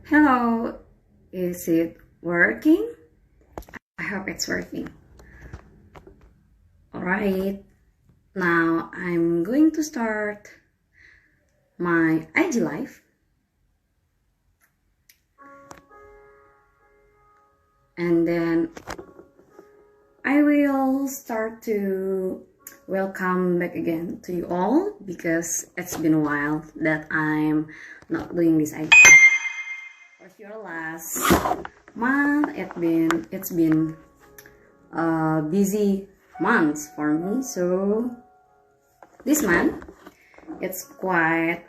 Hello, is it working? I hope it's working. Alright, now I'm going to start my IG live. And then I will start to welcome back again to you all because it's been a while that I'm not doing this IG. For your last month, it's been a busy month for me, so this month it's quite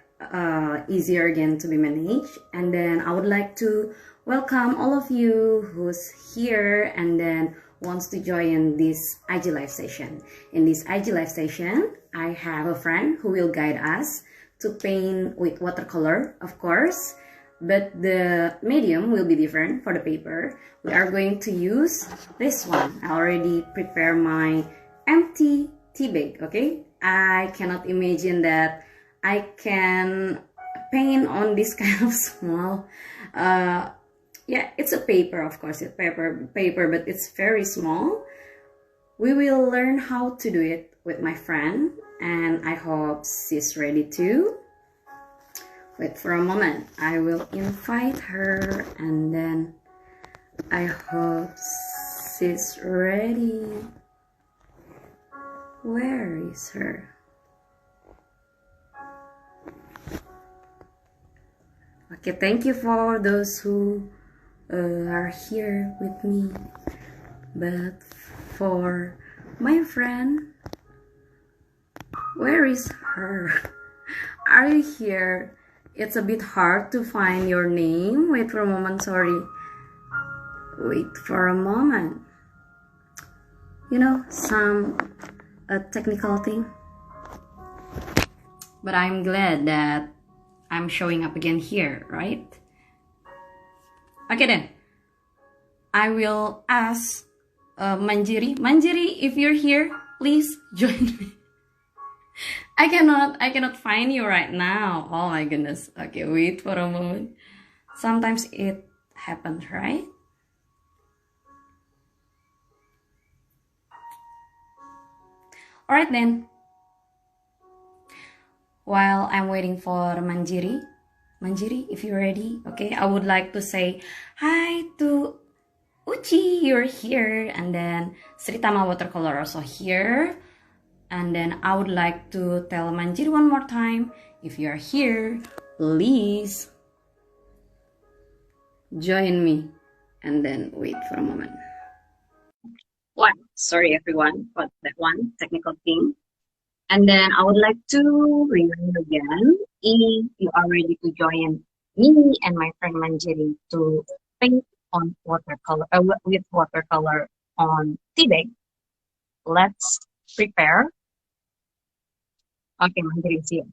easier again to be managed. And then I would like to welcome all of you who's here and then wants to join this IG live session. In this IG live session, I have a friend who will guide us to paint with watercolor, of course, but the medium will be different for the paper. We are going to use this one. I already prepared my empty tea bag, okay? I cannot imagine that I can paint on this kind of small, yeah, it's a paper, of course, it's paper, but it's very small. We will learn how to do it with my friend, and I hope she's ready too. Wait for a moment, I will invite her, and then I hope she's ready. Where is her? Okay, thank you for those who are here with me. But for my friend, where is her? Are you here? It's a bit hard to find your name. Wait for a moment, sorry. Wait for a moment. You know, some technical thing. But I'm glad that I'm showing up again here, right? Okay then. I will ask Manjiri. Manjiri, if you're here, please join me. I cannot find you right now. Oh my goodness. Okay, wait for a moment. Sometimes it happens, right? Alright then. While I'm waiting for Manjiri, if you're ready, okay, I would like to say hi to Uchi, you're here, and then Sritama Watercolor also here. And then I would like to tell Manjiri one more time, if you're here, please join me. And then wait for a moment. Well, sorry everyone for that one technical thing. And then I would like to remind you again, if you are ready to join me and my friend Manjiri to paint on watercolor, with watercolor on tea bag, let's prepare. Okay, Manjiri is here.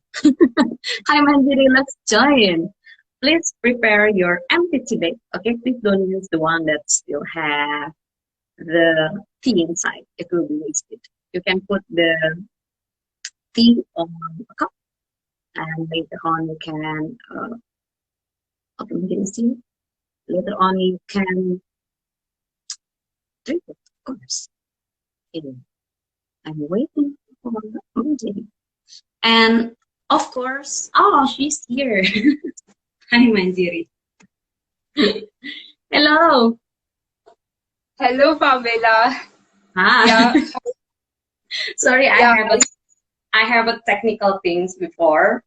Hi Manjiri, let's join. Please prepare your empty tea bag. Okay, please don't use the one that still have the tea inside. It will be wasted. You can put the tea on a cup, and later on you can see. Later on you can drink it, of course. Okay. I'm waiting for Manjiri. And of course, oh, she's here. Hi Manjiri. Hello. Hello, Pamela. Hi. Yeah. Sorry, Yeah. I have a technical things before.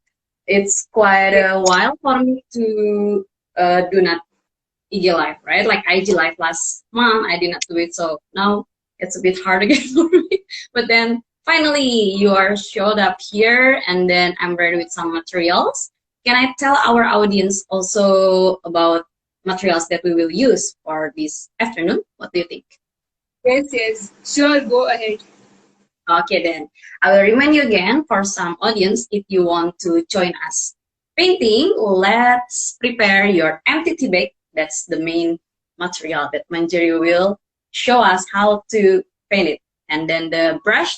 It's quite a while for me to do not IG live, right? Like IG live last month, I did not do it, so now it's a bit hard again for me. But then finally, you are showed up here, and then I'm ready with some materials. Can I tell our audience also about materials that we will use for this afternoon? What do you think? Yes. Sure, go ahead. Okay, then I will remind you again for some audience, if you want to join us painting, let's prepare your empty tea bag. That's the main material that Manjiri will show us how to paint it. And then the brush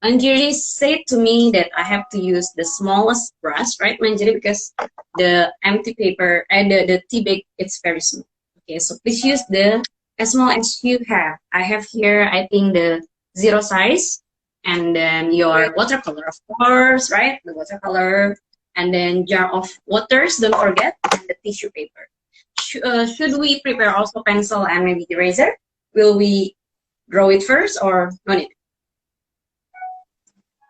Manjiri said to me that I have to use the smallest brush, right, Manjiri? Because the empty paper and the tea bag, it's very small. Okay, so please use the as small as you have. I have here, I think, the zero size, and then Yes. your watercolor, of course, right? The watercolor, and then jar of waters, don't forget, and the tissue paper. Should we prepare also pencil and maybe eraser? Will we draw it first or no need?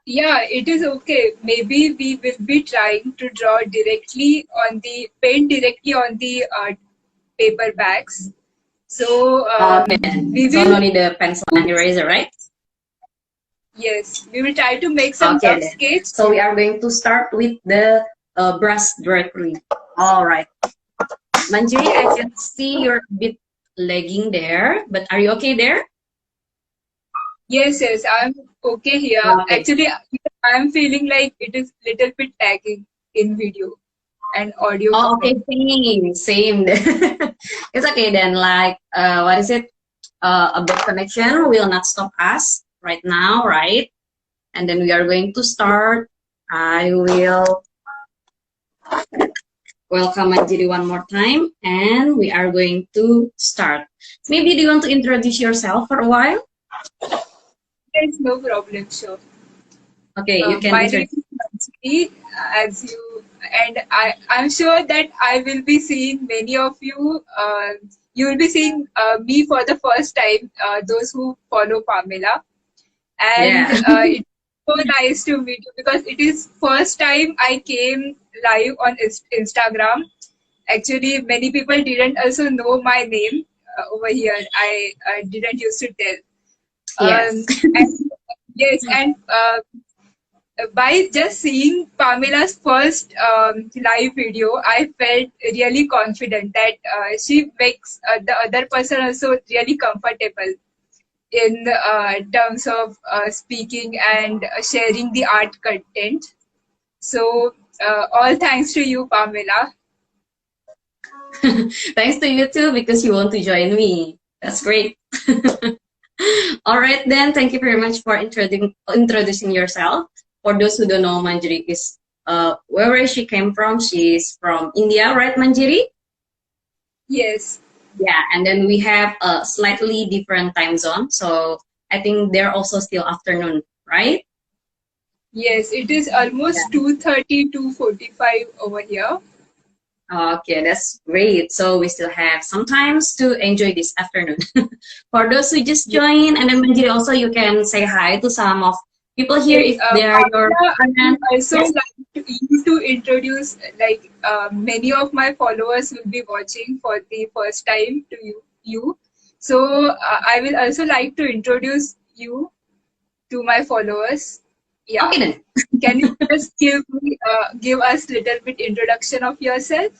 Yeah, it is okay. Maybe we will be trying to draw directly on the paint directly on the paper bags. So Okay, we so will, no need a pencil and eraser, right? yes, we will try to make some Okay rough then. sketch. So we are going to start with the brush directly. All right. Manjiri, I can see you're a bit lagging there, but are you okay there? Yes, yes, I'm okay here. Okay. Actually, I'm feeling like it is little bit lagging in video and audio Oh, okay, call. same. It's okay then. Like, what is it? A bad connection will not stop us right now, right? And then we are going to start. I will welcome Manjiri one more time, and we are going to start. Maybe do you want to introduce yourself for a while? There's no problem, sure. Okay, you can My name introduce. is Manjari, as you, and I'm sure that I will be seeing many of you. You will be seeing me for the first time, those who follow Pamela. And Yeah. it's so nice to meet you because it is first time I came live on Instagram. Actually, many people didn't also know my name over here. I didn't used to tell. Yes. And yes, and by just seeing Pamela's first live video, I felt really confident that she makes the other person also really comfortable in terms of speaking and sharing the art content. So, all thanks to you, Pamela. Thanks to you too because you want to join me. That's great. All right then. Thank you very much for introducing yourself. For those who don't know, Manjiri is where she came from. She's from India, right, Manjiri? Yes, Yeah, and then we have a slightly different time zone. So I think they're also still afternoon, right? yes, it is almost 2:30, 2:45 over here. Okay, that's great. So we still have some times to enjoy this afternoon. For those who just Yes. joined, and then Manjiri also you can say hi to some of people here Yes, if they are your Pamela, I would friends. also Yes. like you to introduce, like, many of my followers will be watching for the first time to you. So I will also like to introduce you to my followers. Yeah. Okay then. Can you just give us little bit introduction of yourself?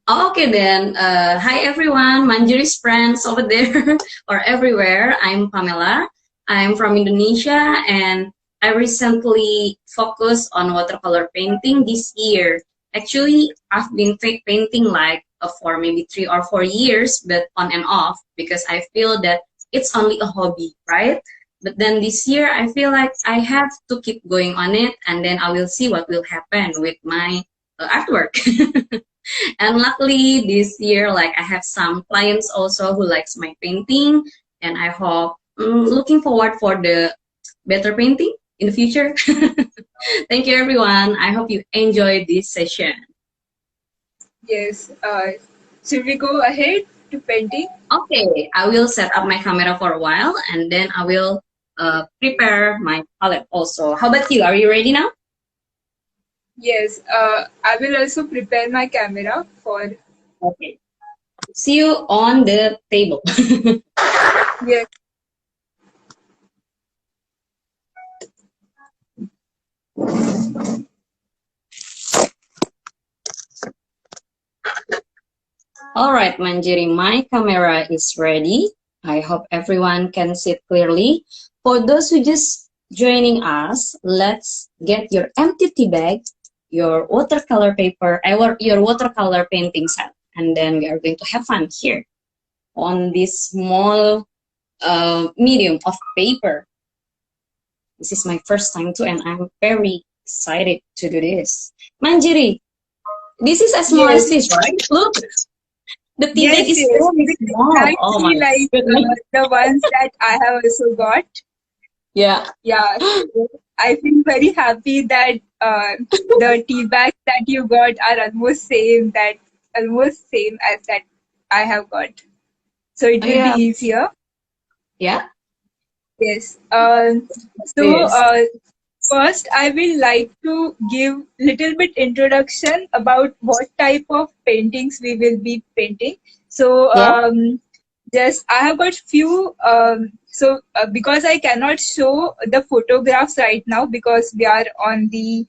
Okay then. Hi everyone, Manjiri's friends over there or everywhere. I'm Pamela. I'm from Indonesia and I recently focused on watercolor painting this year. Actually, I've been painting like for maybe 3 or 4 years, but on and off because I feel that it's only a hobby, right? But then this year, I feel like I have to keep going on it, and then I will see what will happen with my artwork. And luckily this year, like I have some clients also who likes my painting, and I hope looking forward for the better painting in the future. Thank you, everyone. I hope you enjoyed this session. Yes. Should we go ahead to painting? Okay, I will set up my camera for a while, and then I will prepare my palette also. How about you? Are you ready now? Yes. I will also prepare my camera for. Okay. See you on the table. Yes. All right, Manjiri, my camera is ready. I hope everyone can see it clearly. For those who just joining us, let's get your empty tea bag, your watercolor paper, your watercolor painting set, and then we are going to have fun here on this small medium of paper. This is my first time too, and I'm very excited to do this. Manjiri, this is as small as Yes, this, right? Look, the tea bag yes, is yes. very It is small. Oh my exactly like goodness. the ones that I have also got. Yeah. Yeah, so I feel very happy that the tea bags that you got are almost same as that I have got. So it will be Yeah. easier. Yeah. Yes. So This. first, I will like to give little bit introduction about what type of paintings we will be painting. So Yeah. just I have got few. Because I cannot show the photographs right now because we are on the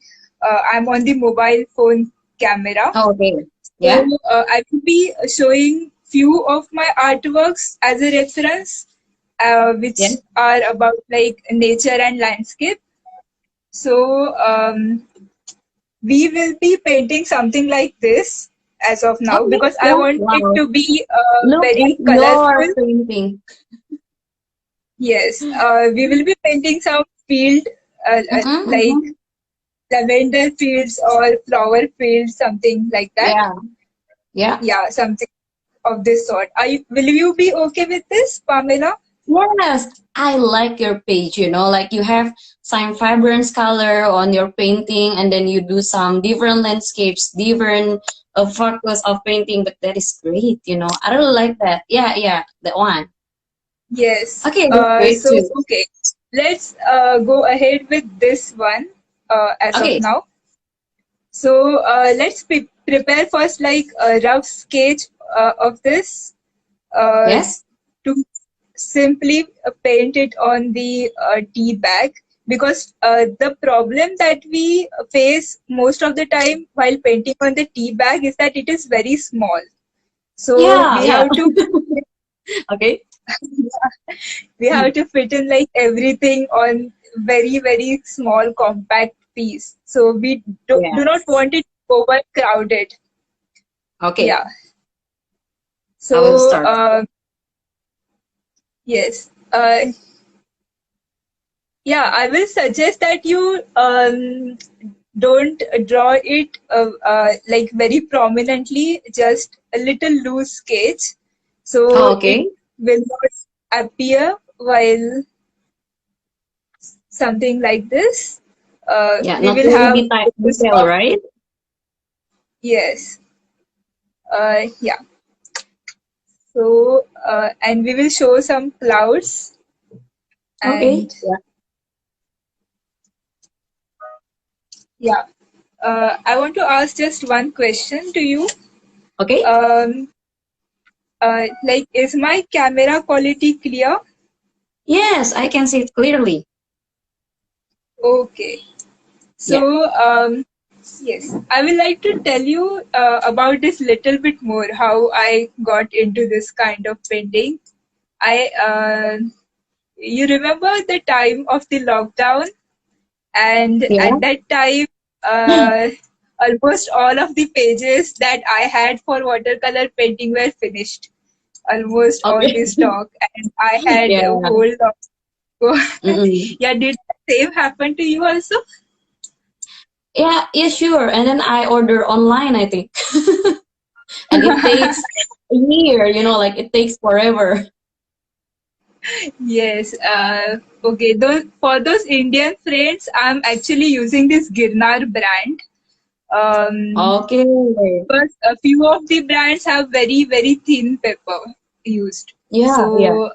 I'm on the mobile phone camera. Oh, okay. So Yeah. I will be showing few of my artworks as a reference, Yeah. which are about like nature and landscape. So we will be painting something like this as of now Okay. because I Yeah. want it Wow. to be Look at very your colorful. painting. Yes, we will be painting some field Mm-mm, like mm-mm. lavender fields or flower fields, something like that. Yeah. Yeah. Yeah, something of this sort. Will you be okay with this, Pamela? Yes, I like your page, like you have some vibrant color on your painting and then you do some different landscapes, different focus of painting, but that is great. I really like that. Yeah, yeah, that one. Yes. Okay, that's great So too. okay, let's go ahead with this one as of Okay, now. So let's prepare first like a rough sketch of this uh, yes. to simply paint it on the tea bag because the problem that we face most of the time while painting on the tea bag is that it is very small. So Yeah, we yeah. have to Okay. we have to fit in like everything on very small compact piece. So we do not Yes. want it overcrowded. Okay, Yeah. I will So start. yes. Yeah, I will suggest that you don't draw it like very prominently, just a little loose sketch. So Oh, it okay. will not appear while something like this. Yeah, We not will really have focus detail, on, right? yes. Yeah. So, and we will show some clouds Okay. and Yeah. yeah. I want to ask just one question to you. Okay. Um, like, is my camera quality clear? Yes, I can see it clearly. Okay. Yeah. So, yes, I would like to tell you about this little bit more, how I got into this kind of painting. You remember the time of the lockdown, and Yeah. at that time, uh, almost all of the pages that I had for watercolor painting were finished, almost all Okay. the stock, and I had Yeah. a whole lot. So, Mm-mm. yeah, did the same happen to you also? Yeah, yeah, sure. And then I order online, I think. And it takes a year, like it takes forever. Yes. Okay. For those Indian friends, I'm actually using this Girnar brand. Okay. But a few of the brands have very thin paper used, Yeah, yeah. so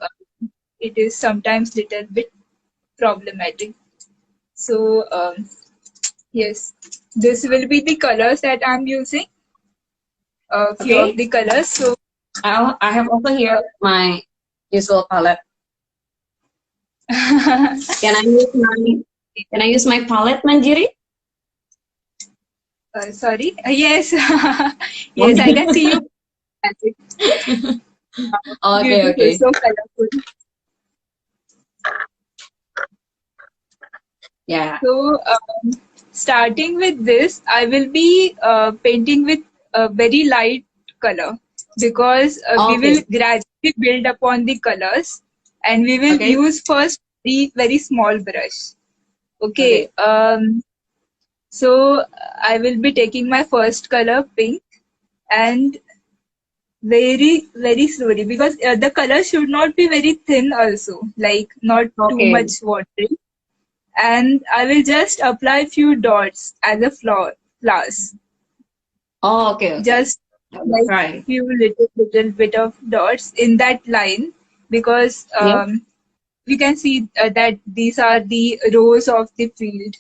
it is sometimes little bit problematic. So yes, this will be the colors that I'm using. A few of Okay. the colors. So I have also uh, here my usual palette. Can I use my can I use my palette, Manjiri? sorry. Yes, yes, I can see you. Okay, Beautiful, okay. so colorful. Yeah. So, starting with this, I will be painting with a very light color because we will Okay. gradually build upon the colors and we will Okay. use first the very small brush. Okay. Okay. So I will be taking my first color, pink, and very slowly, because the color should not be very thin also, like not too Okay. much watery. And I will just apply few dots as a flowers, Oh, okay, okay. just I will like try. few little bit of dots in that line, because Yeah. we can see that these are the rows of the field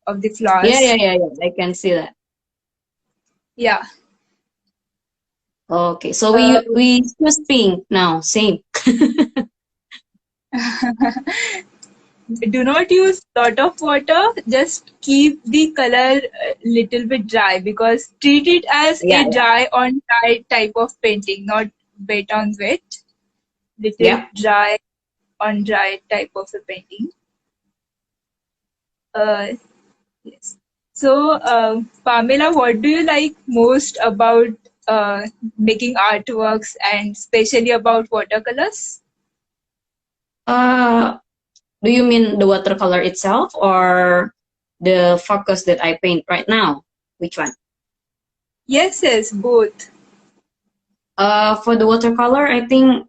of the Yeah, yeah, flowers. yeah, yeah. I can see that. Yeah. Okay. So Uh, we choose pink now. Same. do not use lot of water. Just keep the color little bit dry, because treat it as Yeah, a yeah. dry on dry type of painting, not wet on wet. Little Yeah. dry on dry type of a painting. Uh, yes. So, Pamela, what do you like most about making artworks, and especially about watercolors? Uh, do you mean the watercolor itself or the focus that I paint right now? Which one? Yes, yes, both. For the watercolor, I think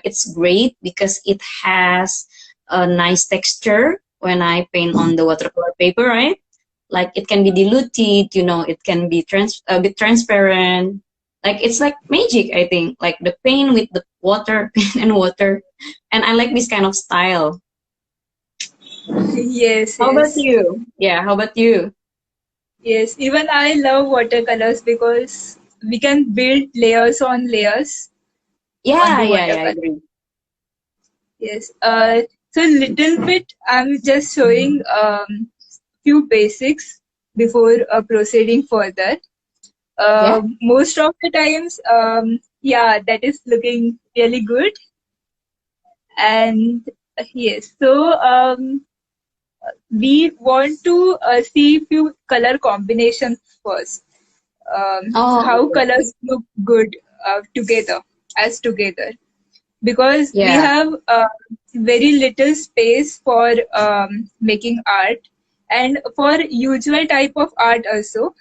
it's great because it has a nice texture when I paint on the watercolor paper, right? Like it can be diluted, it can be a bit transparent. Like it's like magic, I think. Like the paint with the water, paint and water. And I like this kind of style. Yes, How about yes. you? Yeah, how about you? Yes, even I love watercolors, because we can build layers on layers on Yeah, the yeah, yeah, I watercolor. agree. Yes. So little bit, I'm just showing few basics before proceeding further. Yeah. Most of the times, yeah, that is looking really good. And yes, so we want to see few color combinations first. Oh, How okay. colors look good together, as together, because we Yeah, have very little space for making art, and for usual type of art also.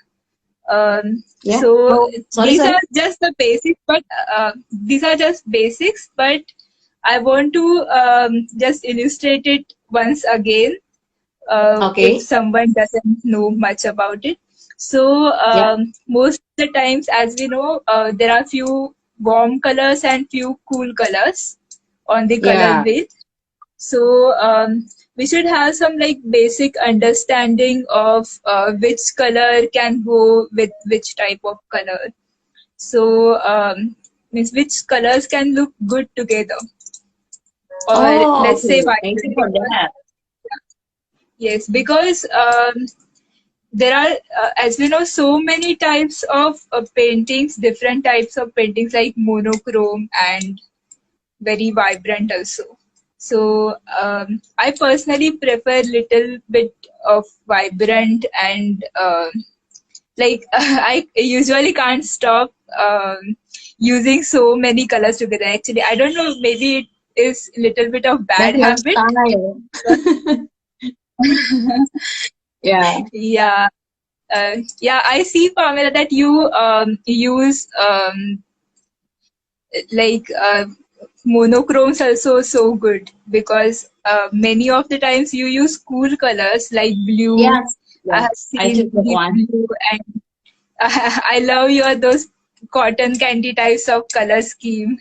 yeah. So Oh, sorry, these sorry. are just the basics, but these are just basics. But I want to just illustrate it once again, if Okay. someone doesn't know much about it. So Yeah, most of the times, as we know, there are few warm colors and few cool colors on the color yeah. wheel. So we should have some like basic understanding of which color can go with which type of color. So means which colors can look good together, or Oh, let's say okay. Thank you vibrant for together. that. Yes, because there are, as we know, so many types of paintings, different types of paintings, like monochrome and very vibrant also. So I personally prefer little bit of vibrant, and like I usually can't stop using so many colors together. Actually, I don't know, maybe it is little bit of That's bad your habit. style. But Yeah. yeah, yeah, I see, Pamela, that you use like monochromes also so good, because many of the times you use cool colors like blue. Yes. I have Yes. I seen choose that deep one. blue, and I love your those cotton candy types of color scheme.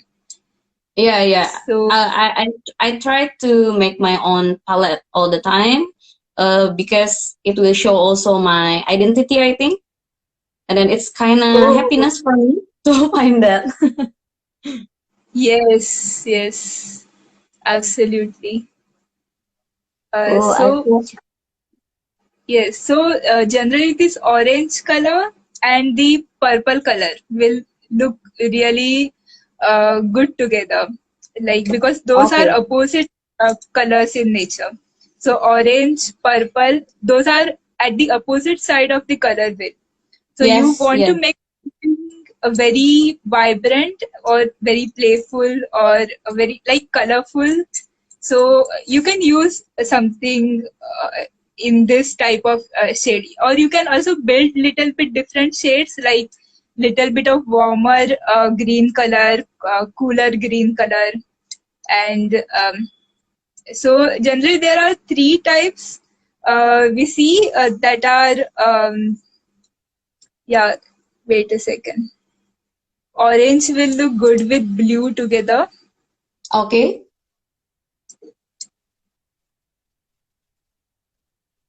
Yeah, yeah. So I try to make my own palette all the time, because it will show also my identity, I think. And then it's kind of oh happiness for me to find that. yes, yes, absolutely. Oh, I So feel. yes, so generally this orange color and the purple color will look really good together, like, because those are Okay. opposite colors in nature. So orange, purple, those are at the opposite side of the color wheel. So you Yes, want to yes. make something very vibrant, or very playful, or a very like colorful. So you can use something. in this type of shade. Or you can also build little bit different shades, like little bit of warmer green color, cooler green color, and so generally there are three types we see that are yeah. Wait a second. Orange will look good with blue together. Okay.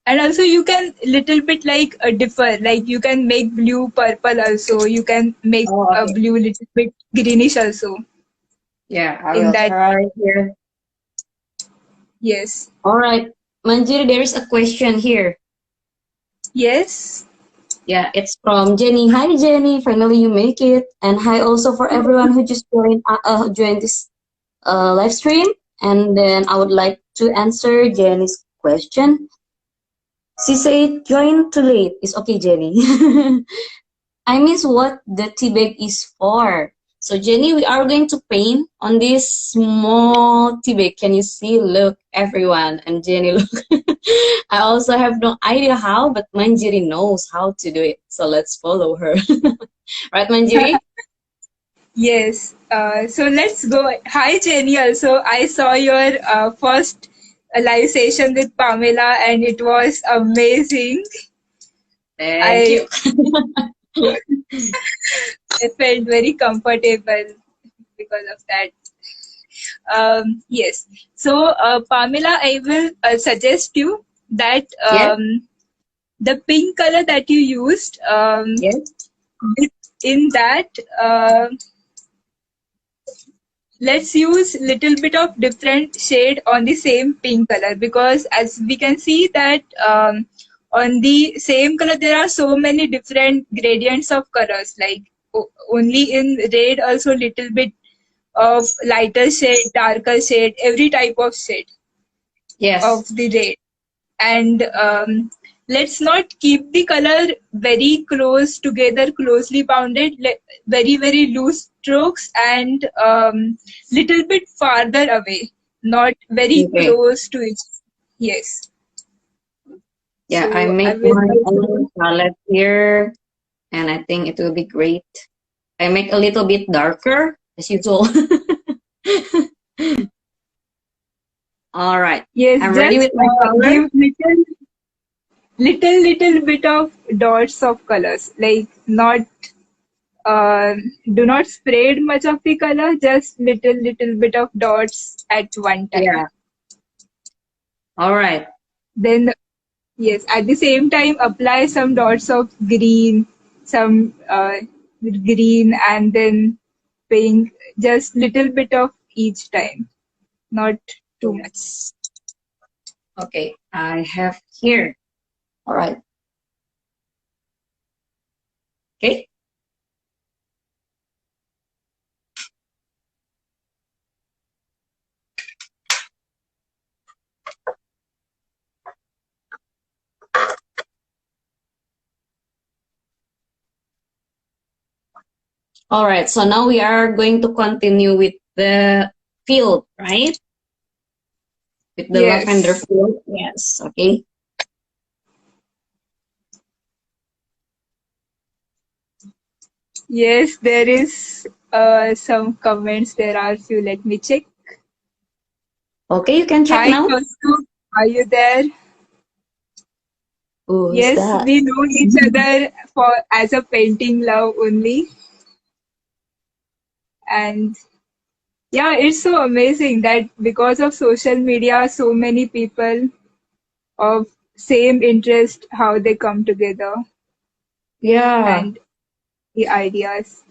And also you can little bit like differ, like you can make blue purple also, you can make Oh, a okay. blue little bit greenish also Yeah, I in will that. try here. Yes. All right. Manjiri, there is a question here. Yes. Yeah, it's from Jenny. Hi, Jenny. Finally, you make it. And hi also for everyone who just joined this live stream. And then I would like to answer Jenny's question. She said, join too late. It's okay, Jenny. I miss what the tea bag is for. So Jenny, we are going to paint on this small tea bag. Can you see? Look, everyone. And Jenny, look. I also have no idea how, but Manjiri knows how to do it. So let's follow her. Right, Manjiri? Yes. So let's go. Hi, Jenny. Also, I saw your first live session with Pamela, and it was amazing. Thank I you. I felt very comfortable because of that. Yes. So, Pamela, I will suggest you that Yes, the pink color that you used, yes, in that, let's use little bit of different shade on the same pink color, because as we can see that on the same color there are so many different gradients of colors, like only in red also little bit of lighter shade, darker shade, every type of shade yes. of the red. And let's not keep the color very close together, closely bounded, very very loose strokes, and little bit farther away, not very Okay. close to each. Yes. Yeah, I So I make will my also. own palette here, and I think it will be great. I make a little bit darker, as usual. All right. Yes, I'm ready just with my color. give little bit of dots of colors, like not uh, do not spread much of the color, just little bit of dots at one time. Yeah. All right. Then yes, at the same time apply some dots of green, some green, and then pink, just little bit of each time, not too much. Yes. Okay. I have here. All right. Okay. All right. So now we are going to continue with the field, right? With the lavender Yes, field. Yes. Okay. yes, there is some comments. There are few. Let me check. Okay. You can check Hi, now. Kaustuv, are you there? Who's Yes, that? we know each other for as a painting love only, and yeah, it's so amazing that because of social media, so many people of same interest, how they come together Yeah. and the ideas.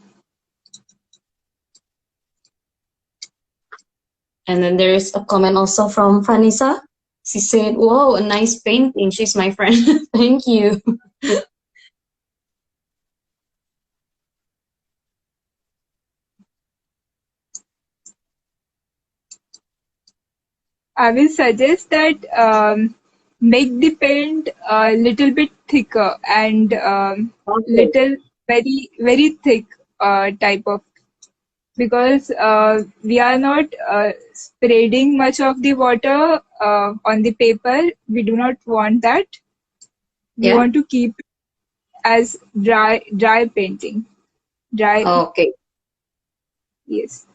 And then there's a comment also from Vanessa. She said, "Whoa, a nice painting." She's my friend. Thank you. I will suggest that make the paint a little bit thicker and Okay. little very very thick type of. because we are not spreading much of the water on the paper. We do not want that. We Yeah. want to keep as dry painting. Dry, Okay. yes.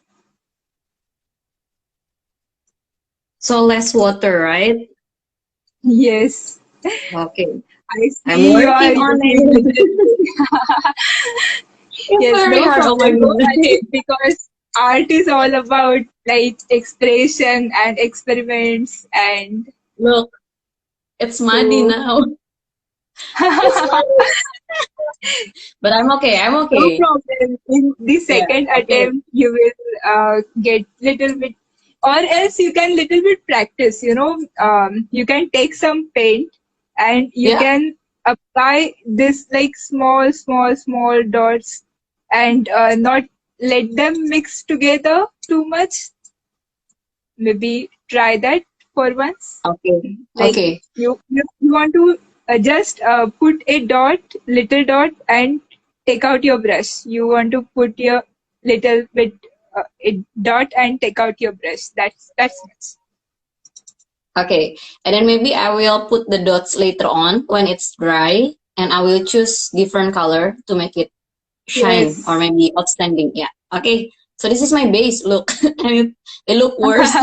So less water, right? Yes. Okay. I I'm see you are working on using it. digital. It's Yes, very no hard. Oh my problem. Go goodness. ahead because art is all about like expression and experiments and Look, it's muddy so now. It's muddy. But I'm okay. I'm no okay. problem. In the Yeah. second Okay. attempt, you will get little bit, or else you can little bit practice. You can take some paint and you Yeah. can apply this like small dots and not let them mix together too much. Maybe try that for once. Okay. Like Okay. you want to just put a little dot, and take out your brush. You want to put your little bit a dot and take out your brush. That's much. Okay. And then maybe I will put the dots later on when it's dry, and I will choose different color to make it shine or Yes. maybe outstanding. Yeah. Okay. So this is my base. Look, and they look worse.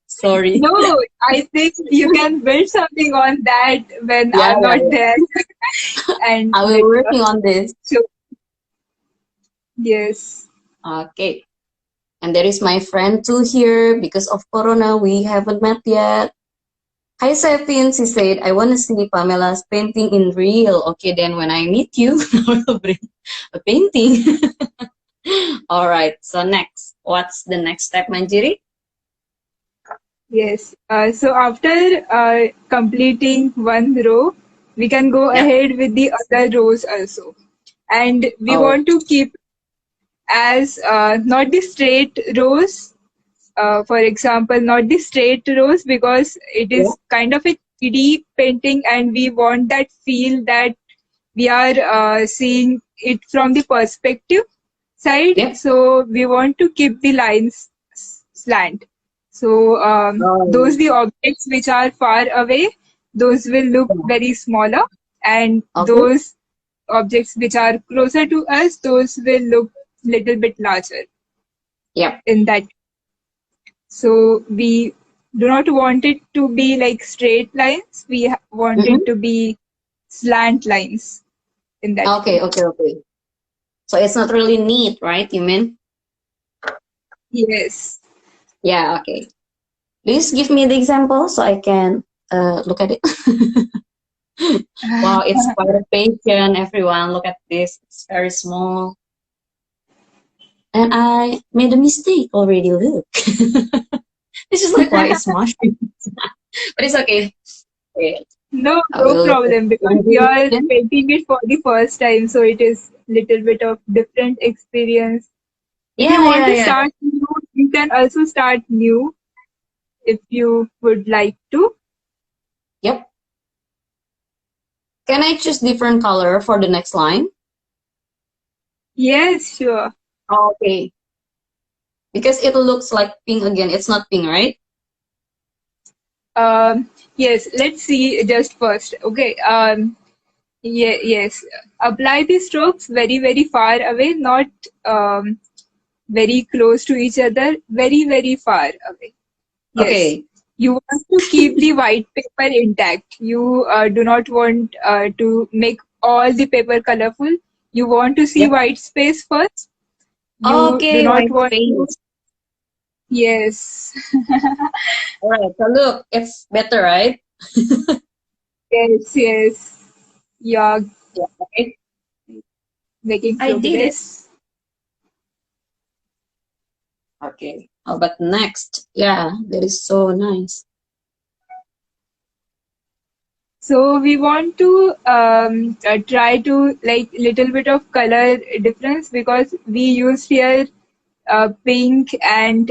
Sorry. No, I think you can build something on that when Yeah, I'm yeah, not yeah. there and I will later. working on this. So yes. Okay. And there is my friend too here. Because of Corona, we haven't met yet. Hi, Sefin. She said, I want to see Pamela's painting in real. Okay, then when I meet you, I will bring a painting. All right. So next, what's the next step, Manjiri? Yes. So after completing one row, we can go Yep. ahead with the other rows also. And we Oh, want to keep as not the straight rows. For example, not the straight rows because it yeah. is kind of a 3D painting, and we want that feel that we are seeing it from the perspective side. Yep. So we want to keep the lines slant. So those Oh, the objects which are far away, those will look yeah. very smaller, and Okay. those objects which are closer to us, those will look little bit larger Yep. in that. So we do not want it to be like straight lines. We want it Mm-hmm. to be slant lines in that Okay, way. okay, okay. So it's not really neat, right? You mean? Yes. Yeah, okay. Please give me the example so I can look at it. Wow, it's quite a patient, everyone. Look at this. It's very small. And I made a mistake already. Look. This is like quite small. But it's okay. Okay. No, I no will look at problem because one you are again. painting it for the first time, so it is little bit of different experience. If you Yeah, want yeah, to yeah. start new, you can also start new if you would like to. Yep. Can I choose different color for the next line? Yes, sure. Okay. Because it looks like pink again. It's not pink, right? Yes, let's see just first. Okay. Yes. Apply the strokes very far away, not um, very close to each other, very far away. Yes. Okay. You want to keep the white paper intact. You do not want to make all the paper colorful. You want to see Yep. white space first. You do Okay, not white want to. space. Yes. All right. So look, it's better, right? Yes. You're Yeah. Okay. making I did it. progress. Okay. How about next? Yeah, that is so nice. So we want to try to like little bit of color difference because we use here pink and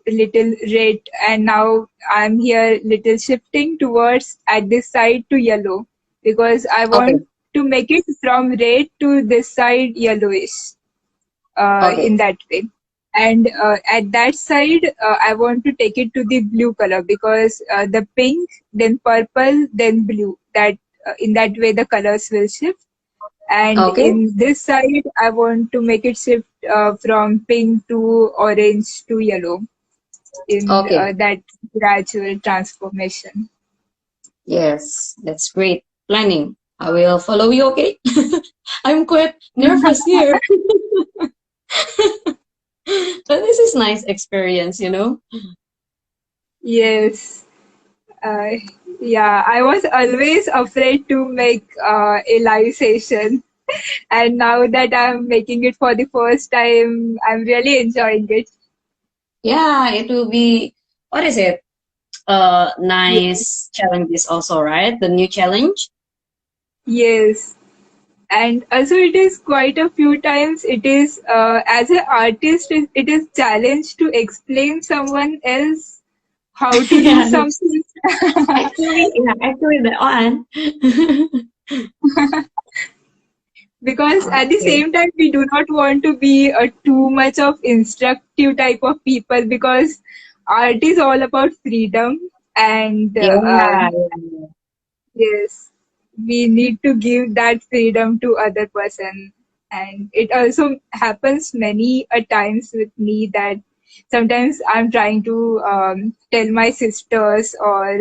little red, and now I'm here little shifting towards at this side to yellow because I Okay. want to make it from red to this side yellowish. in Okay. that way. And at that side, I want to take it to the blue color because the pink, then purple, then blue. That in that way the colors will shift. And Okay. in this side, I want to make it shift from pink to orange to yellow in Okay. that gradual transformation. Yes, that's great planning. I will follow you, okay? I'm quite nervous here. But this is nice experience, you know? Yes. Uh, yeah, I was always afraid to make a live session, and now that I'm making it for the first time, I'm really enjoying it. Yeah, it will be, what is it? Yes, Nice challenges also, right? The new challenge. yes, and also it is quite a few times. It is as an artist, it is challenge to explain someone else how to do Yeah, something. actually that one. Because at the Okay. same time we do not want to be a too much of instructive type of people because art is all about freedom and Yeah, yeah. yes, we need to give that freedom to other person. And it also happens many a times with me that sometimes I'm trying to tell my sisters or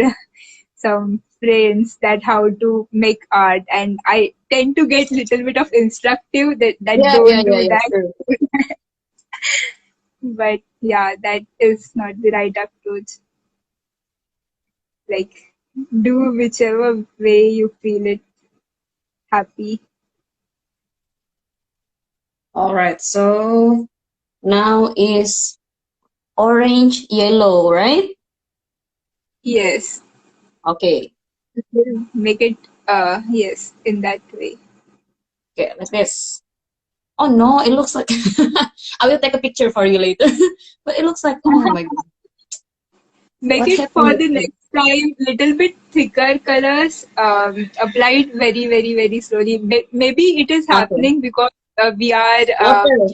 some friends that how to make art, and I tend to get little bit of instructive that Yeah, yeah, don't yeah, do yeah, that. sure. But yeah, that is not the right approach. Like, do whichever way you feel it happy. All right, so now is orange, yellow, right? Yes, Okay, we'll make it yes in that way. okay, like this. Oh no, it looks like I will take a picture for you later. But it looks like, oh my god, Make what it happened for with the it? next time little bit thicker colors. Apply it very, very, very slowly. Maybe it is Okay, happening because we are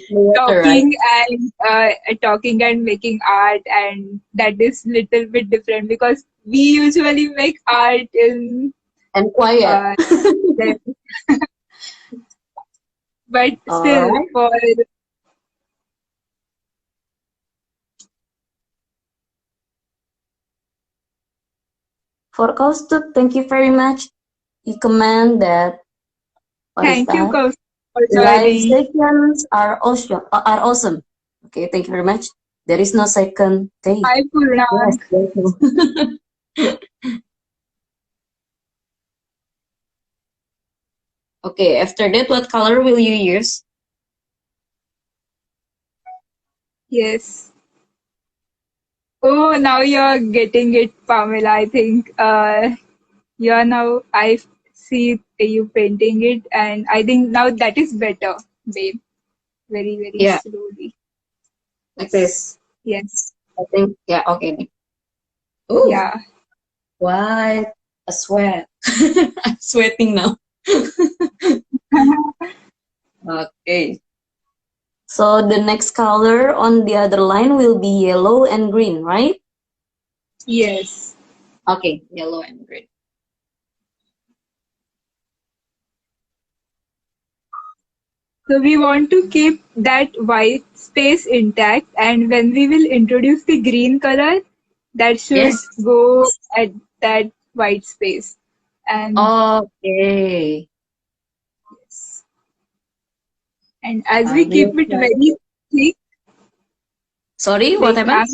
water, right? talking and making art, and that is little bit different because we usually make art in And quiet. uh, the- but All still right. for For Kaustub, thank you very much. He comment that, what is thank you that? Kaustubh, for Live joining. sessions are awesome. Are awesome. Okay, thank you very much. There is no second day. Hi Yes, Purnang. thank you. Okay, after that, what color will you use? Yes. Oh, now you're getting it, Pamela. I think you're now. I see you painting it, and I think now that is better, babe. Very, very Yeah, slowly. like this. Yes. I think, yeah, okay. Ooh, Yeah. what a sweat. I'm sweating now. Okay. So the next color on the other line will be yellow and green, right? Yes. Okay, yellow and green. So we want to keep that white space intact, and when we will introduce the green color, that should Yes. go at that white space. And Okay. and as I we keep will it try. very thick, Sorry, what like happened?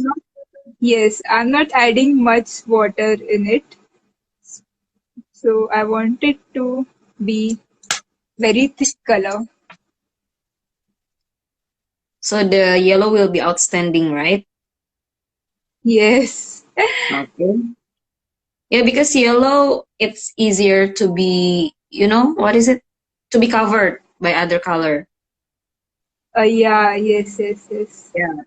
I'm not adding much water in it. So I want it to be very thick color. So the yellow will be outstanding, right? Yes. Okay. Yeah, because yellow, it's easier to be, what is it? To be covered by other color. Yeah, yes, yes, yes. Yeah.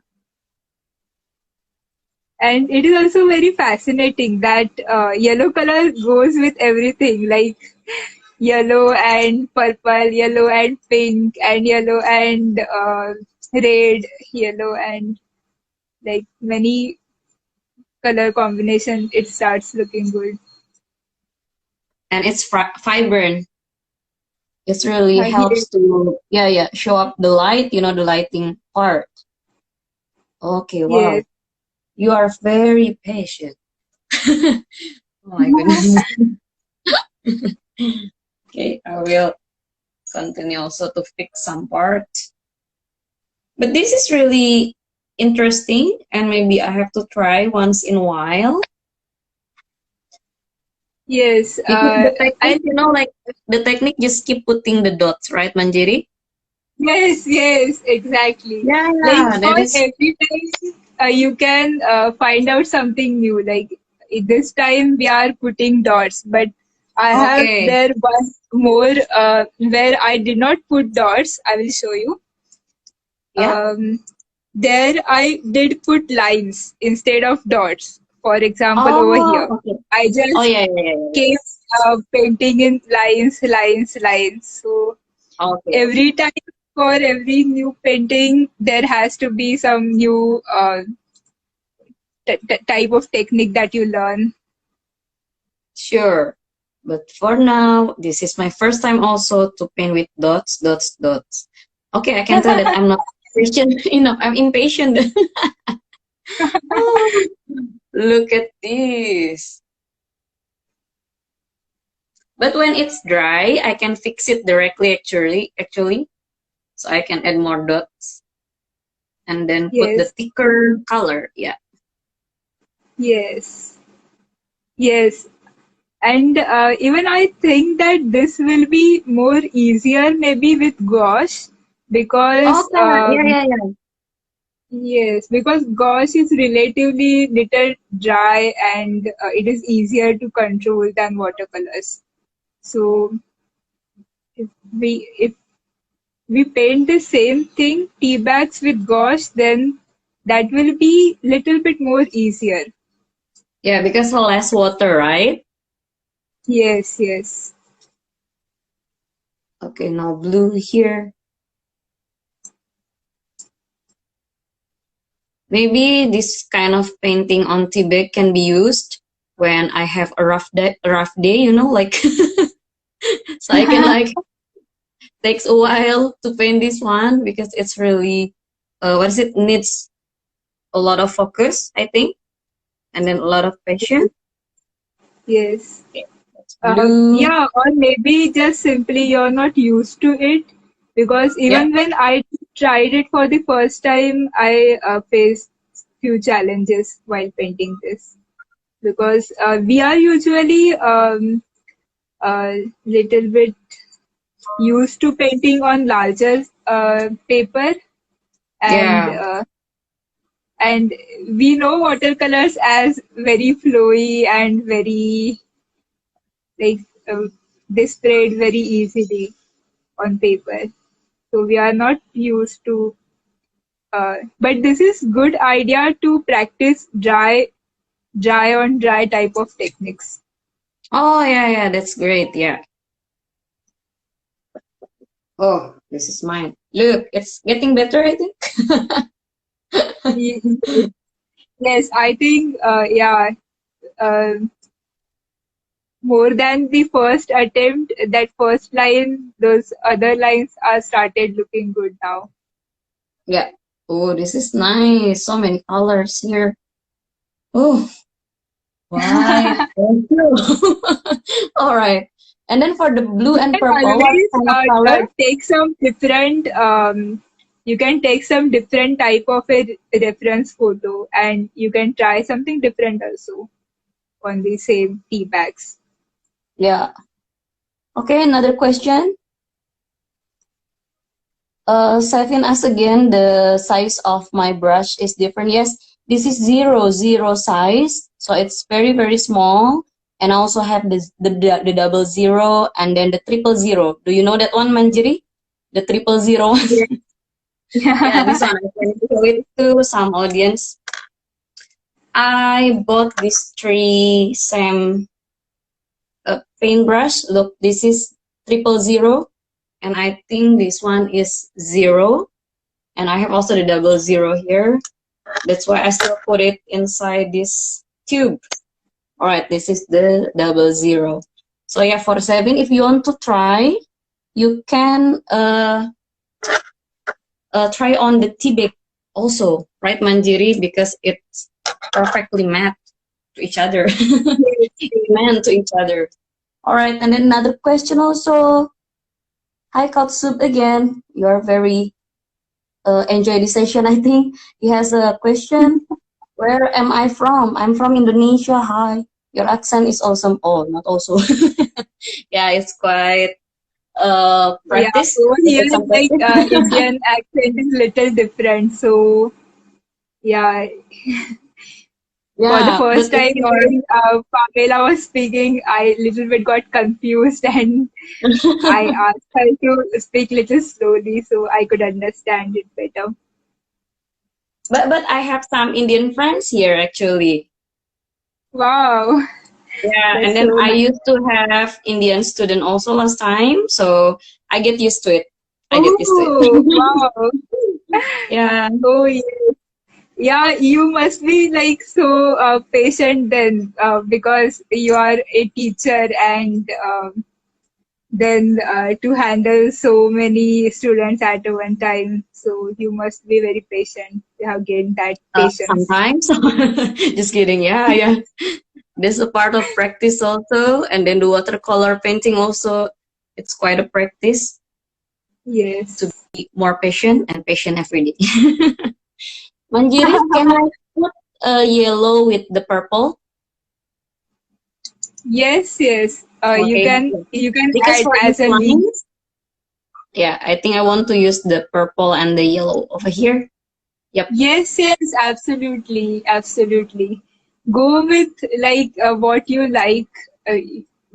And it is also very fascinating that yellow color goes with everything. Like yellow and purple, yellow and pink, and yellow and red, yellow and like many color combination, it starts looking good. And it's vibrant. It really Yes, helps to, yeah, show up the light, the lighting part. Okay, wow. yes. You are very patient. Oh my goodness. Okay, I will continue also to fix some parts. But this is really interesting, and maybe I have to try once in a while. Yes, Because the technique, and like the technique just keep putting the dots, right, Manjiri? yes, yes, exactly. Like Yeah, for that is every time, you can find out something new. Like this time we are putting dots, but I have okay. there one more where I did not put dots. I will show you. Yeah. There I did put lines instead of dots. For example, over Oh, here, okay. I Oh, just yeah. kept painting in lines, lines, lines. So Okay. every time for every new painting, there has to be some new type of technique that you learn. Sure. But for now, this is my first time also to paint with dots, dots, dots. Okay, I can tell that I'm not patient enough. I'm impatient. Oh, look at this. But when it's dry, I can fix it directly actually. So I can add more dots and then put the Yes, thicker color. Yeah. yes, yes. And even I think that this will be more easier maybe with gouache because Okay, yeah. yes, because gauze is relatively little dry and it is easier to control than watercolors. So if we paint the same thing, tea bags with gauze, then that will be little bit more easier. Yeah, because less water, right? Yes, yes. Okay, now blue here. Maybe this kind of painting on Tibet can be used when I have a rough day, like so I can like takes a while to paint this one because it's really what is it needs a lot of focus, I think, and then a lot of passion. Yes. Okay, that's blue. Yeah, or maybe just simply you're not used to it because Yeah. even when I tried it for the first time, I faced few challenges while painting this because we are usually a little bit used to painting on larger paper and Yeah. uh, and we know watercolors as very flowy and very like they spread very easily on paper. So we are not used to. But this is good idea to practice dry on dry type of techniques. Oh, yeah, that's great. Yeah. Oh, this is mine. Look, it's getting better, I think. Ye- Yes, I think yeah. Uh, More than the first attempt, that first line, those other lines are started looking good now. Yeah. Oh, this is nice. So many colors here. Oh, white. Thank you. All right. And then for the blue You and can purple, what always kind of color? take some different. You can take some different type of a reference photo, and you can try something different also on the same tea bags. Yeah. Okay, another question. Savin asked again, the size of my brush is different. Yes, this is zero size, so it's very small. And I also have this the double zero and then the triple zero. Do you know that one, Manjiri? The triple zero one. Yeah. Yeah, this one I can show it to some audience. I bought these three same paintbrush. Look, this is 000, and I think this one is 0, and I have also the 00 here. That's why I still put it inside this tube. All right, this is the 00. So yeah, for 7, if you want to try, you can try on the teabag also, right, Manjiri? Because it's perfectly matched to each other. It's meant to each other. All right, and then another question also. Hi, Katsub again. You are very enjoy the session. I think he has a question. Where am I from? I'm from Indonesia. Hi. Your accent is awesome. Oh, not also. Yeah, it's quite Yeah, practice. over It here, takes some like practice. Indian accent is little different. So yeah, for the Yeah, first but if time you're when Pamela was speaking, I little bit got confused and I asked her to speak little slowly so I could understand it better. but I have some Indian friends here actually. Wow, Yeah, and that's then so I nice. used to have Indian student also last time, so I get used to it. I get used to Oh, it. wow. Yeah. Oh, yes. Yeah, you must be like so patient then because you are a teacher and then to handle so many students at one time. So you must be very patient. You have gained that patience. Sometimes. Just kidding. Yeah, yeah. This is a part of practice also, and then the watercolor painting also. It's quite a practice to Yes. be more patient and patient every day. Manjiri, can I put yellow with the purple? Yes, yes. Okay. You can Because add for as these a leaf. lines, yeah, I think I want to use the purple and the yellow over here. Yep. Yes, yes, absolutely, absolutely. Go with like what you like uh,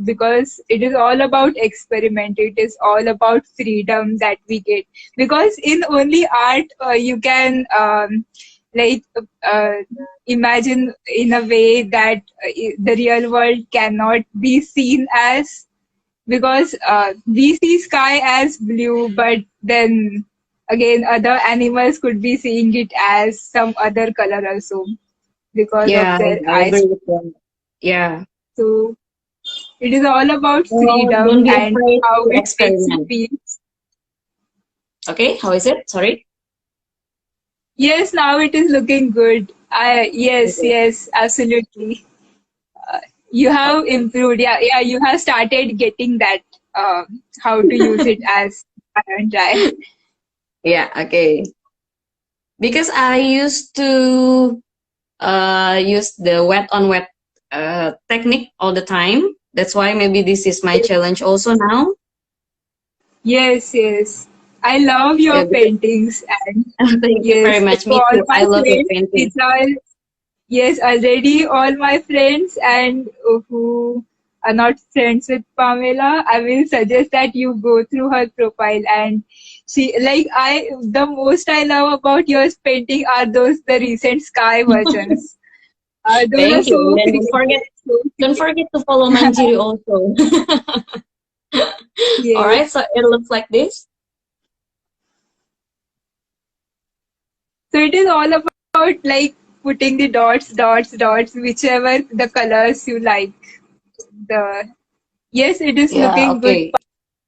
because it is all about experiment. It is all about freedom that we get. Because in only art, you can like imagine in a way that the real world cannot be seen as because we see sky as blue, but then again other animals could be seeing it as some other color also because of Yeah, their I eyes. agree with that. Yeah. So it is all about So don't freedom be and afraid how to it makes you experiment. feel. Okay, how is it? Sorry. Yes, now it is looking good. I yes, Okay. yes, absolutely. You have Okay. improved. Yeah, yeah, you have started getting that how to use it as and try. Yeah, okay. Because I used to use the wet on wet technique all the time. That's why maybe this is my challenge also now. Yes, yes. I love Yeah, your because paintings and thank you very yes, much. for Me all too. my I love your friends, painting. it's all yes, already all my friends and who are not friends with Pamela, I will suggest that you go through her profile and she like I the most I love about your painting are those the recent sky versions. Those are Thank you. And so then creative, so don't creative. forget to follow Manjiri also. All right, Yes. so it looks like this. So it is all about like putting the dots, dots, dots, whichever the colors you like. The yes, it is Yeah, looking good. okay.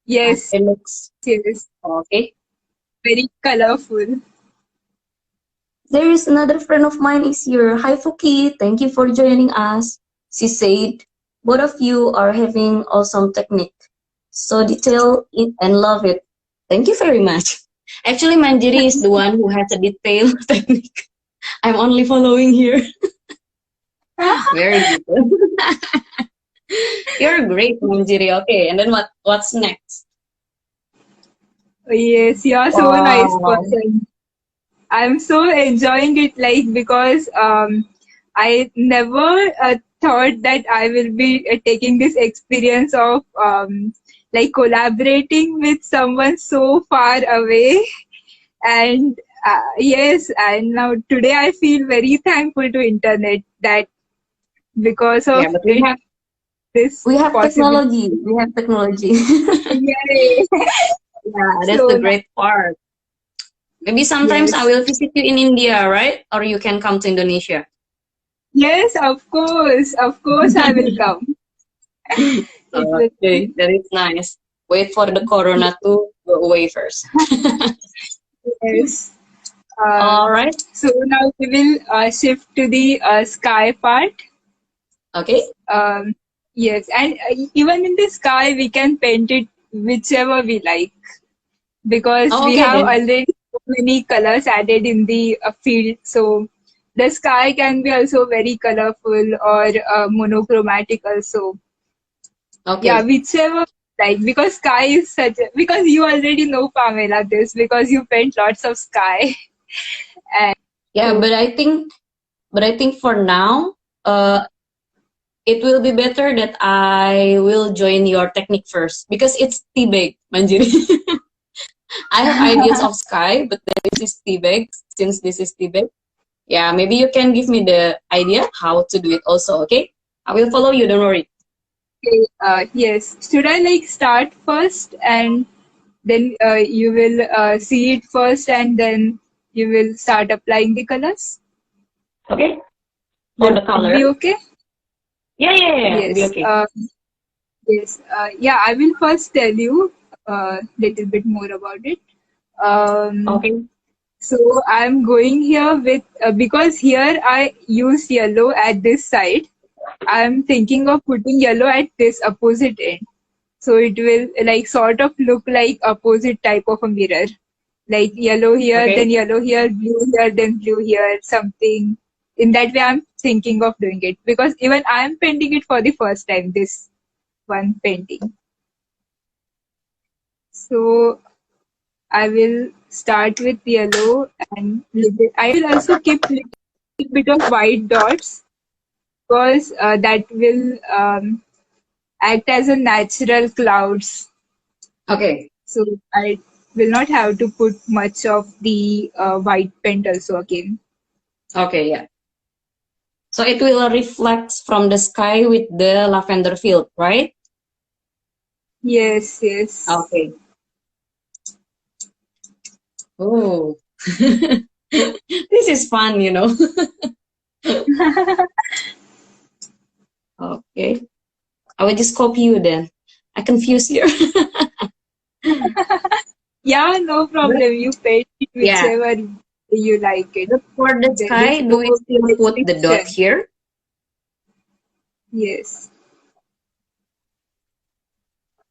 Yes, It looks yes, okay. very colorful. There is another friend of mine is here. Hi Fuki, thank you for joining us. She said, both of you are having awesome technique. So detail it and love it. Thank you very much. Actually, Manjiri is the one who has a detailed technique. I'm only following here. Very detailed. You're great, Manjiri. Okay, and then what's next? Yes, you are so nice Wow. person. I'm so enjoying it like because I never thought that I will be taking this experience of like collaborating with someone so far away and yes and now today I feel very thankful to internet that because Yeah, of but we it have this We have possibility. technology. We have technology. Yay! Yeah, that's So the great part. Maybe sometimes I yes, will visit you in India, right? Or you can come to Indonesia. yes, of course, I will come. It will Okay, be that is nice. Wait for the corona to go away first. yes. All Um, right. so now we will shift to the sky part. Okay. Um, yes, and even in the sky, we can paint it whichever we like because Oh, we okay have then. already so many colors added in the field. So the sky can be also very colorful or monochromatic also. Yeah, Okay. whichever like because sky is such a, because you already know Pamela this because you paint lots of sky and Yeah, so but I think for now, uh, it will be better that I will join your technique first because it's teabag, Manjiri. I have ideas of sky, but this is teabag. Since this is teabag, yeah, maybe you can give me the idea how to do it also. Okay, I will follow you. Don't worry. okay, yes. Should I like start first and then you will see it first and then you will start applying the colors? Okay, for Will the that color. be okay? Yeah, yeah, yeah. It'll be Yes. okay. Yes. Yeah, I will first tell you a little bit more about it. Um, Okay. so I'm going here with because here I use yellow at this side. I'm thinking of putting yellow at this opposite end. So it will like sort of look like opposite type of a mirror. Like Okay. yellow here, blue here, then blue here, something. In that way, I'm thinking of doing it because even I'm painting it for the first time, this one painting. So I will start with yellow and I will also keep little bit of white dots because that will act as a natural clouds. Okay. So I will not have to put much of the white paint also again. Okay. Yeah. So it will reflect from the sky with the lavender field, right? Yes, yes. Okay. Oh, this is fun. Okay. I will just copy you then. I confuse you. Yeah, no But problem. You paint it yeah, whichever you like it. but for the There's sky, do we no still put the dot restriction. here? Yes.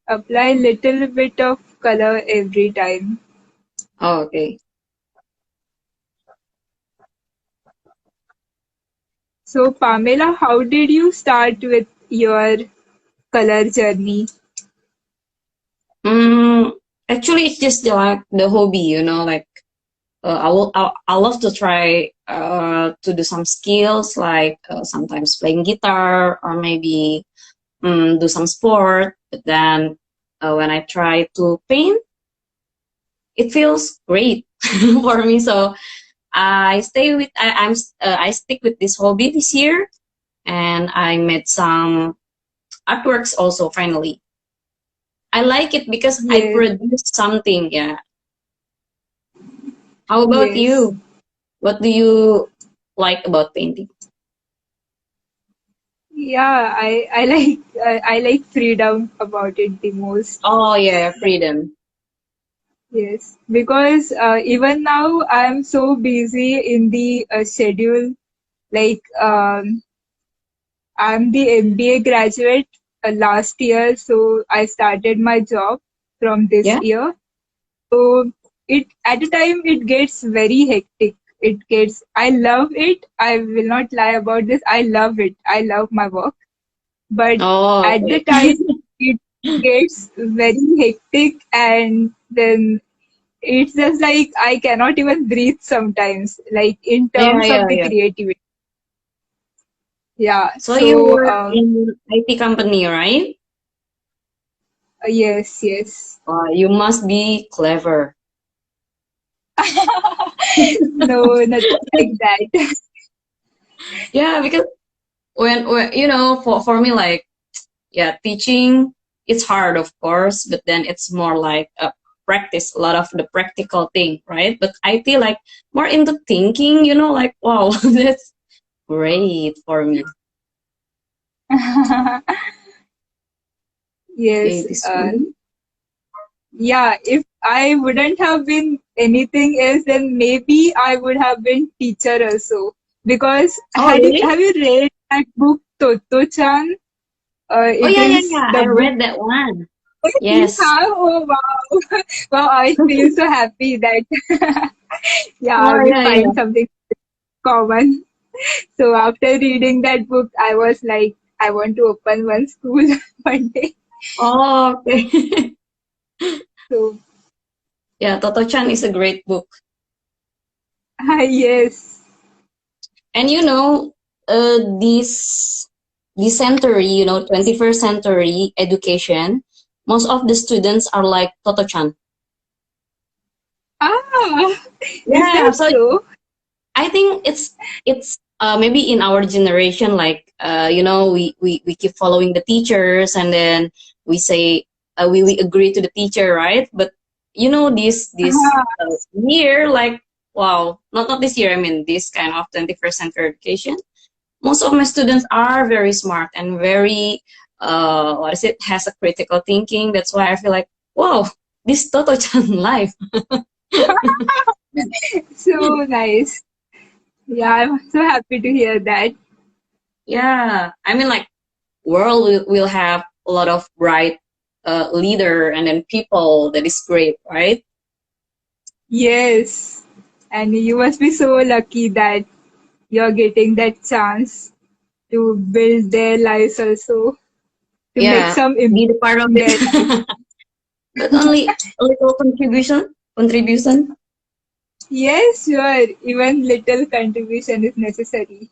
Apply little bit of color every time. Oh, okay. So, Pamela, how did you start with your color journey? Mm, actually, it's just like the hobby. Like I love to try to do some skills, like sometimes playing guitar or maybe do some sport. But then when I try to paint, it feels great for me. So I stick with this hobby this year, and I made some artworks also. Finally, I like it because I Yes, produce something. Yeah. How about yes. you? What do you like about painting? Yeah, I like freedom about it the most. Oh yeah, freedom. Yes, because even now I'm so busy in the schedule. Like I'm the MBA graduate last year, so I started my job from this Yeah. year. So it at a time it gets very hectic. It gets I love it. I will not lie about this. I love it. I love my work. But Oh, at the okay. time it gets very hectic and then it's just like I cannot even breathe sometimes, like in Yeah, terms yeah, of the yeah. creativity. Yeah. So you So work in IT company, right? yes, yes. You must be clever. No, nothing like that. Yeah, because when for me, like, yeah, teaching, it's hard, of course, but then it's more like practice, a lot of the practical thing, right? But I feel like more into thinking, like, wow, that's great for me. Okay, Yes. this one. Yeah, if I wouldn't have been anything else, then maybe I would have been teacher also. Because Oh, really? have you read that book Toto-chan? Oh, It yeah, yeah, is yeah. the I book read that one. you Yes. have. Oh wow, wow! I feel so happy that yeah, Oh, we yeah, find yeah. something common. So after reading that book, I was like, I want to open one school one day. Oh, okay. So Yeah, Toto-chan is a great book. yes. And this century, 21st century education, most of the students are like Toto-chan. Ah, is Yeah, that so so? I think it's maybe in our generation, like we keep following the teachers, and then we say we agree to the teacher, right? But this Ah, year, like, wow, not this year. I mean, this kind of 21st century education. Most of my students are very smart and very what is it, has a critical thinking. That's why I feel like, wow, this Toto-chan life. so nice. Yeah, I'm so happy to hear that. Yeah, I mean, like, world will have a lot of bright leader and then people that is great, right? Yes. And you must be so lucky that you're getting that chance to build their lives also, to make Yeah, some be impact the part of in their life. it. But only a little contribution. Yes, sure. Even little contribution is necessary.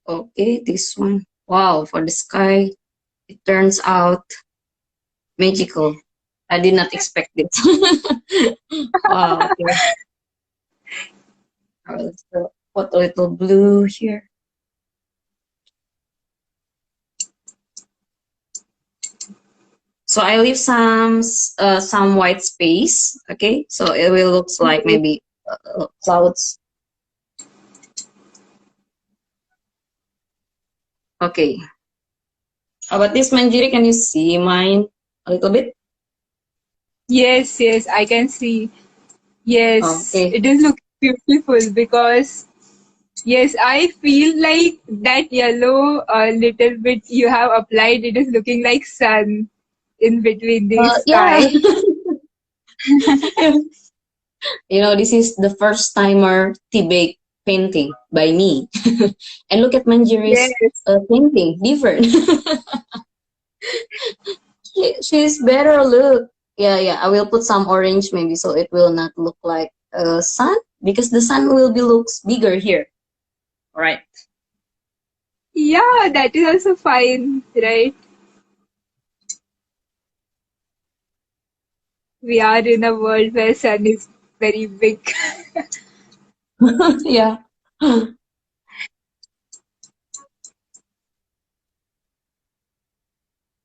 Okay, this one. Wow, for the sky, it turns out magical. I did not expect it. Wow, okay. Let's put a little blue here. So I leave some white space. Okay, so it will looks like Yes. maybe clouds. Okay. How about this, Manjiri? Can you see mine a little bit? Yes, yes, I can see. Yes, Okay. it is looking beautiful because yes, I feel like that yellow little bit you have applied, it is looking like sun in between the Yeah. sky. This is the first timer Tibet painting by me. And look at Manjiri's Yes. painting, different. She's better look. Yeah, yeah. I will put some orange maybe so it will not look like sun because the sun will be looks bigger here. Right. Yeah, that is also fine, right? We are in a world where sun is very big. Yeah.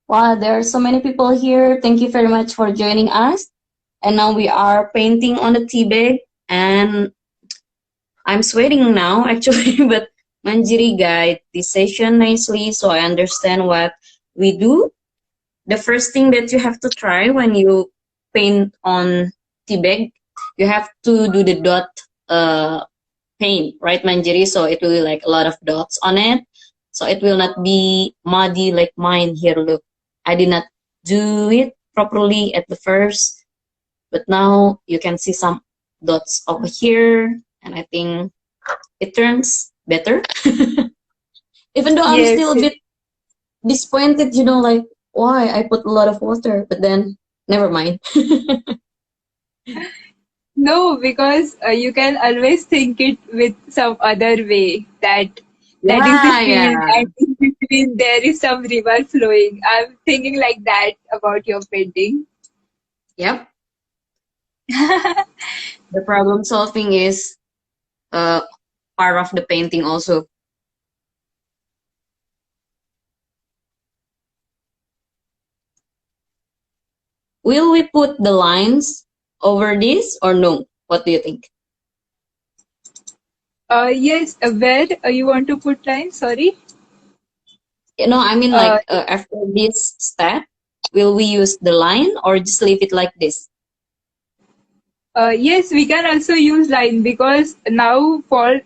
Wow, there are so many people here. Thank you very much for joining us. And now we are painting on the tea bag, and I'm sweating now actually, but Manjiri guide this session nicely so I understand what we do. The first thing that you have to try when you paint on tea bag, you have to do the dot uh, paint, right, Manjiri? So it will be like a lot of dots on it. So it will not be muddy like mine here. Look, I did not do it properly at the first, but now you can see some dots over here, and I think it turns better. Even though I'm Yes, still a yes. bit disappointed, like why I put a lot of water, but then never mind. No, because you can always think it with some other way that is the Yeah, field yeah. and in between there is some river flowing. I'm thinking like that about your painting. Yep. The problem solving is uh part of the painting also. Will we put the lines over this or no? What do you think? Yes, where you want to put line? Sorry. I mean Uh, like after this step, will we use the line or just leave it like this? yes, we can also use line because now for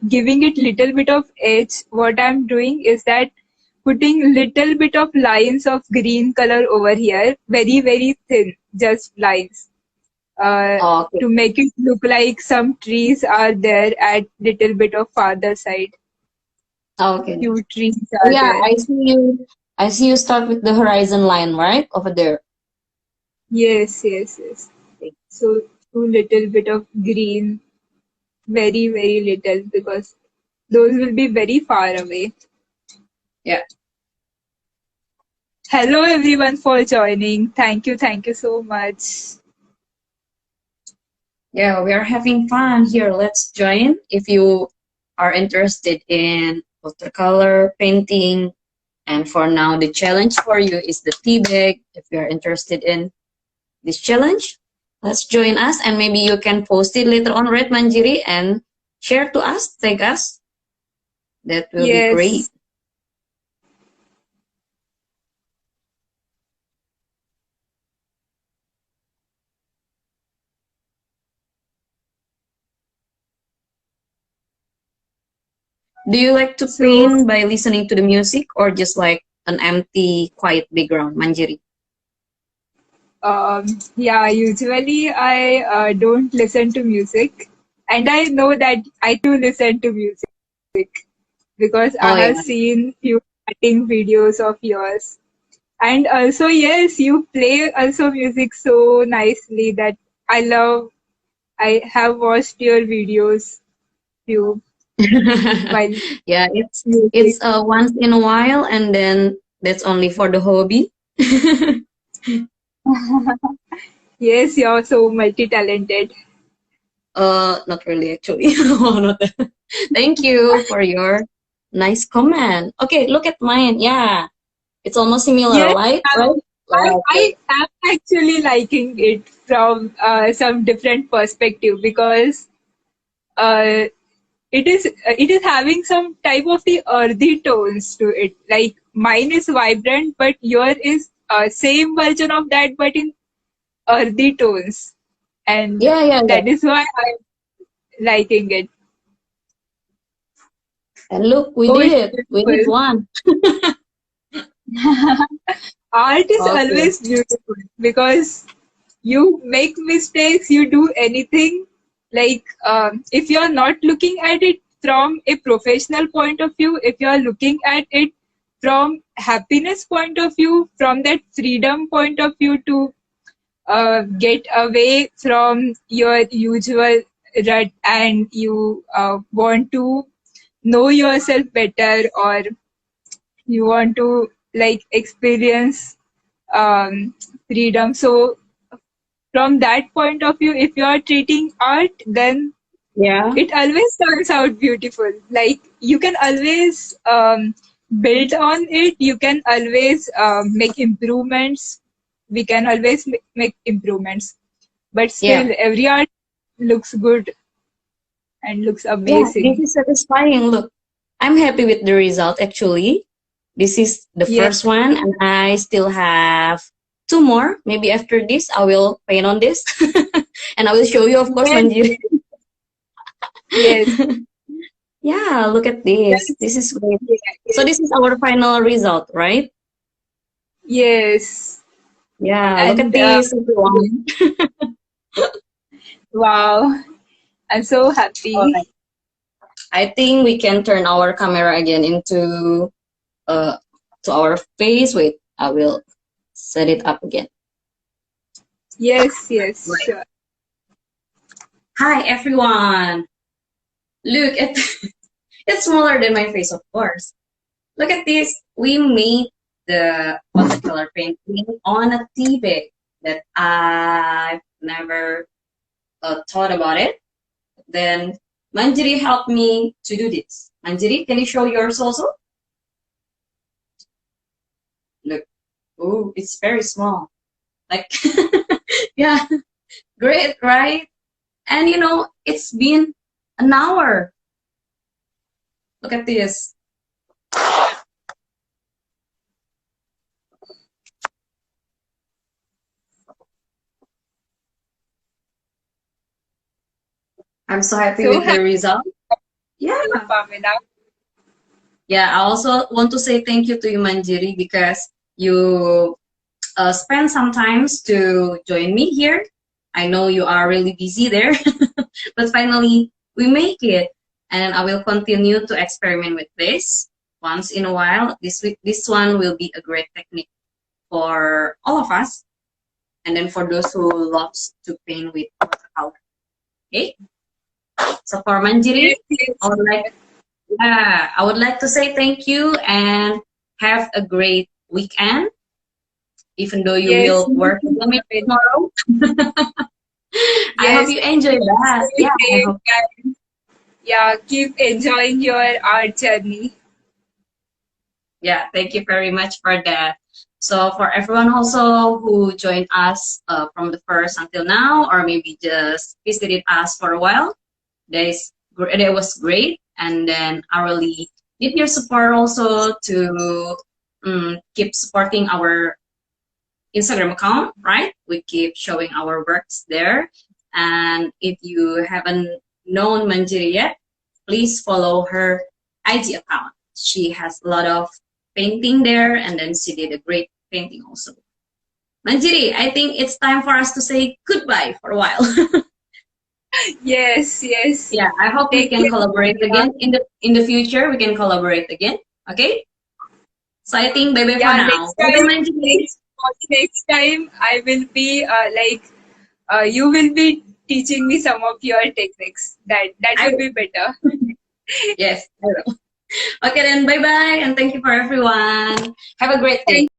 giving it little bit of edge, what I'm doing is that putting little bit of lines of green color over here, very very thin, just lines, Okay. to make it look like some trees are there at little bit of farther side. Okay. Few trees Oh are yeah, there. I see you start with the horizon line, right? Over there. Yes, yes, yes. So too little bit of green, very very little because those will be very far away. Yeah. Hello everyone for joining. Thank you so much. Yeah, we are having fun here. Let's join. If you are interested in watercolor painting, and for now, the challenge for you is the tea bag. If you are interested in this challenge, let's join us, and maybe you can post it later on, right, Manjiri, and share to us, tag us. That will be great. Yes. Do you like to So paint by listening to the music or just like an empty, quiet background, Manjiri? yeah, usually I don't listen to music, and I know that I too listen to music because I Oh have yeah. seen few cutting videos of yours. And also, yes, you play also music so nicely that I love. I have watched your videos few while Yeah, it's music. once in a while, and then that's only for the hobby. Yes, you're so multi-talented. Not really actually. Oh, not that. Thank you for your nice comment. Okay, look at mine. Yeah, it's almost similar, Yes, right? I, Right? I Okay. am actually liking it from some different perspective because uh, it is having some type of the earthy tones to it. Like mine is vibrant, but your is same version of that, but in earthy tones, and Yeah, yeah, yeah. that is why I'm liking it. And look, we Oh, did it's it. We did beautiful. one. Art is Okay. always beautiful because you make mistakes, you do anything. Like if you're not looking at it from a professional point of view, if you're looking at it from happiness point of view, from that freedom point of view to get away from your usual rut, and you want to know yourself better, or you want to like experience freedom. So from that point of view, if you are treating art, then Yeah. it always turns out beautiful. Like you can always build on it, you can always make improvements, we can always make improvements, but Yeah. still every art looks good and looks Yeah, this amazing. is satisfying. Look, I'm happy with the result actually. This is the Yes, first one, and I still have two more. Maybe after this, I will paint on this, and I will show you, of course, yes, Manjiri. yes. Yeah, look at this. That's, This is great. yeah, So yes, this is our final result, right? yes. Yeah, look at And this, yeah. everyone. Wow, I'm so All happy. right. I think we can turn our camera again into uh to our face. Wait, I will set it up again. Yes, yes, Right. sure. Hi everyone. Look at it's smaller than my face, of course. Look at this. We made the watercolor painting on a tea bag that I've never thought about it. Then Manjiri helped me to do this. Manjiri, can you show yours also? Look, oh, it's very small. Like, yeah, great, right? And you know, it's been an hour. Look at this. I'm so happy So with the happy, result. Yeah. Pamela. Yeah, I also want to say thank you to you, Manjiri, because you spend some times to join me here. I know you are really busy there, but finally we make it. And I will continue to experiment with this once in a while. This one will be a great technique for all of us. And then for those who loves to paint with watercolor. Okay. So for Manjiri, Yes, yes, I would like, yeah, I would like to say thank you and have a great weekend. Even though you yes, will me work too, with me Pamela. tomorrow, I hope Yes, you enjoy that. stay Yeah, I safe hope. and yeah, keep enjoying your art journey. Yeah, thank you very much for that. So for everyone also who joined us from the first until now, or maybe just visited us for a while, that was great. And then I really need your support also to keep supporting our Instagram account, right? We keep showing our works there. And if you haven't known Manjiri yet, please follow her IG account. She has a lot of painting there, and then she did a great painting also. Manjiri, I think it's time for us to say goodbye for a while. Yes, yes. Yeah, I hope we Take can care, collaborate Pamela. again in the future. We can collaborate again. Okay. So I think bye bye for Yeah, now. next Bye bye, time, Manjiri. next time I will be you will be teaching me some of your techniques. That I will will. be better. Yes, I will. Okay then, bye bye, and thank you for everyone. Have a great day. Thank